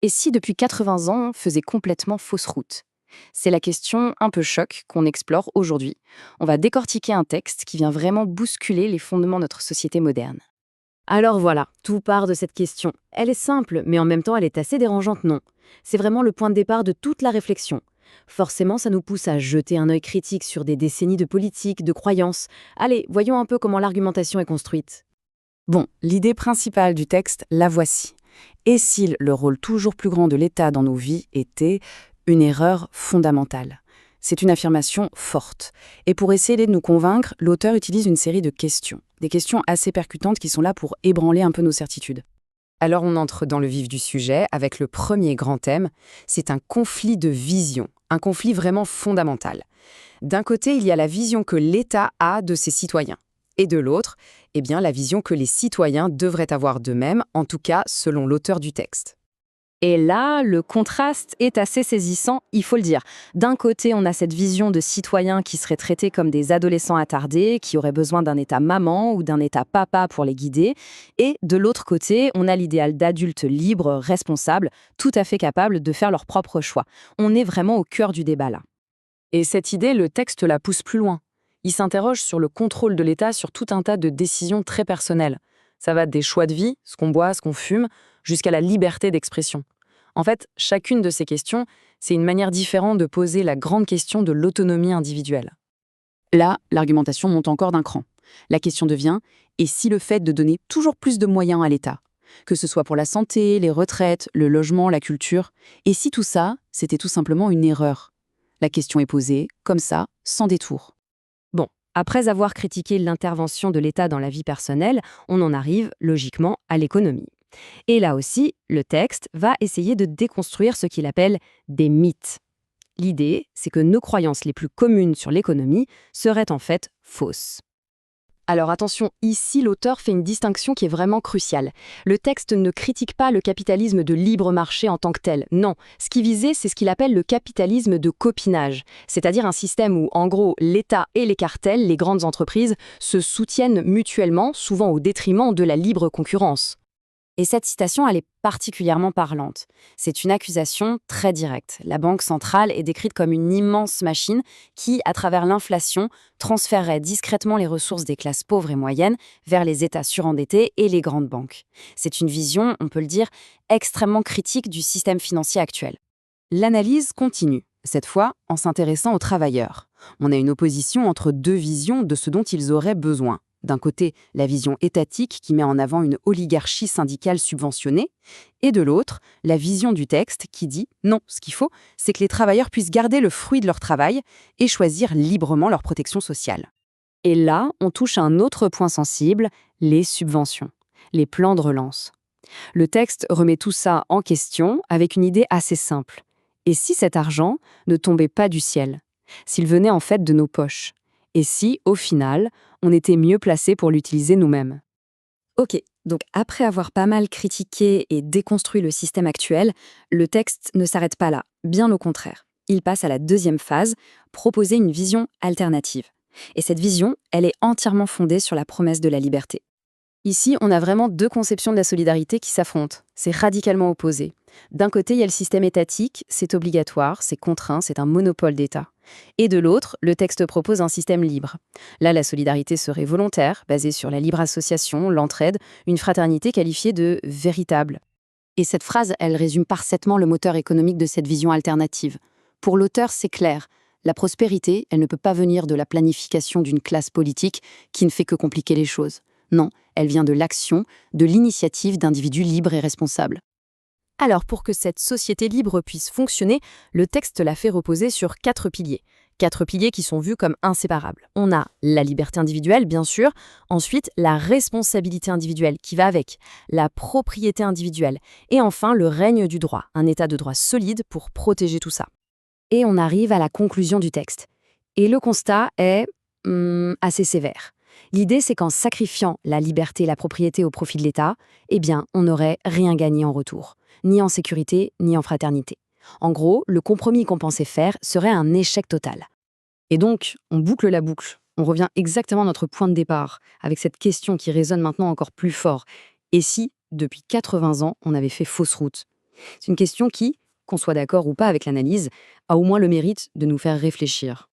Et si depuis 80 ans, on faisait complètement fausse route? C'est la question un peu choc qu'on explore aujourd'hui. On va décortiquer un texte qui vient vraiment bousculer les fondements de notre société moderne. Alors voilà, tout part de cette question. Elle est simple, mais en même temps elle est assez dérangeante, non? C'est vraiment le point de départ de toute la réflexion. Forcément, ça nous pousse à jeter un œil critique sur des décennies de politique, de croyances. Allez, voyons un peu comment l'argumentation est construite. Bon, l'idée principale du texte, la voici. Et si le rôle toujours plus grand de l'État dans nos vies était une erreur fondamentale? C'est une affirmation forte. Et pour essayer de nous convaincre, l'auteur utilise une série de questions. Des questions assez percutantes qui sont là pour ébranler un peu nos certitudes. Alors on entre dans le vif du sujet avec le premier grand thème, c'est un conflit de vision, un conflit vraiment fondamental. D'un côté, il y a la vision que l'État a de ses citoyens, et de l'autre, eh bien la vision que les citoyens devraient avoir d'eux-mêmes, en tout cas selon l'auteur du texte. Et là, le contraste est assez saisissant, il faut le dire. D'un côté, on a cette vision de citoyens qui seraient traités comme des adolescents attardés, qui auraient besoin d'un état maman ou d'un état papa pour les guider. Et de l'autre côté, on a l'idéal d'adultes libres, responsables, tout à fait capables de faire leurs propres choix. On est vraiment au cœur du débat là. Et cette idée, le texte la pousse plus loin. Il s'interroge sur le contrôle de l'État sur tout un tas de décisions très personnelles. Ça va des choix de vie, ce qu'on boit, ce qu'on fume, jusqu'à la liberté d'expression. En fait, chacune de ces questions, c'est une manière différente de poser la grande question de l'autonomie individuelle. Là, l'argumentation monte encore d'un cran. La question devient, et si le fait de donner toujours plus de moyens à l'État, que ce soit pour la santé, les retraites, le logement, la culture, et si tout ça, c'était tout simplement une erreur? La question est posée, comme ça, sans détour. Bon, après avoir critiqué l'intervention de l'État dans la vie personnelle, on en arrive, logiquement, à l'économie. Et là aussi, le texte va essayer de déconstruire ce qu'il appelle des mythes. L'idée, c'est que nos croyances les plus communes sur l'économie seraient en fait fausses. Alors attention, ici l'auteur fait une distinction qui est vraiment cruciale. Le texte ne critique pas le capitalisme de libre marché en tant que tel, non. Ce qui visait, c'est ce qu'il appelle le capitalisme de copinage, c'est-à-dire un système où, en gros, l'État et les cartels, les grandes entreprises, se soutiennent mutuellement, souvent au détriment de la libre concurrence. Et cette citation, elle est particulièrement parlante. C'est une accusation très directe. La Banque centrale est décrite comme une immense machine qui, à travers l'inflation, transférerait discrètement les ressources des classes pauvres et moyennes vers les États surendettés et les grandes banques. C'est une vision, on peut le dire, extrêmement critique du système financier actuel. L'analyse continue, cette fois en s'intéressant aux travailleurs. On a une opposition entre deux visions de ce dont ils auraient besoin. D'un côté, la vision étatique qui met en avant une oligarchie syndicale subventionnée, et de l'autre, la vision du texte qui dit non, ce qu'il faut, c'est que les travailleurs puissent garder le fruit de leur travail et choisir librement leur protection sociale. Et là, on touche à un autre point sensible, les subventions, les plans de relance. Le texte remet tout ça en question avec une idée assez simple. Et si cet argent ne tombait pas du ciel? S'il venait en fait de nos poches? Et si, au final, on était mieux placé pour l'utiliser nous-mêmes? Ok, donc après avoir pas mal critiqué et déconstruit le système actuel, le texte ne s'arrête pas là, bien au contraire. Il passe à la deuxième phase, proposer une vision alternative. Et cette vision, elle est entièrement fondée sur la promesse de la liberté. Ici, on a vraiment deux conceptions de la solidarité qui s'affrontent. C'est radicalement opposé. D'un côté, il y a le système étatique, c'est obligatoire, c'est contraint, c'est un monopole d'État. Et de l'autre, le texte propose un système libre. Là, la solidarité serait volontaire, basée sur la libre association, l'entraide, une fraternité qualifiée de véritable. Et cette phrase, elle résume parfaitement le moteur économique de cette vision alternative. Pour l'auteur, c'est clair. La prospérité, elle ne peut pas venir de la planification d'une classe politique qui ne fait que compliquer les choses. Non, elle vient de l'action, de l'initiative d'individus libres et responsables. Alors, pour que cette société libre puisse fonctionner, le texte la fait reposer sur 4 piliers. 4 piliers qui sont vus comme inséparables. On a la liberté individuelle, bien sûr, ensuite la responsabilité individuelle qui va avec, la propriété individuelle, et enfin le règne du droit, un état de droit solide pour protéger tout ça. Et on arrive à la conclusion du texte. Et le constat est assez sévère. L'idée, c'est qu'en sacrifiant la liberté et la propriété au profit de l'État, eh bien, on n'aurait rien gagné en retour, ni en sécurité, ni en fraternité. En gros, le compromis qu'on pensait faire serait un échec total. Et donc, on boucle la boucle. On revient exactement à notre point de départ, avec cette question qui résonne maintenant encore plus fort. Et si, depuis 80 ans, on avait fait fausse route? C'est une question qui, qu'on soit d'accord ou pas avec l'analyse, a au moins le mérite de nous faire réfléchir.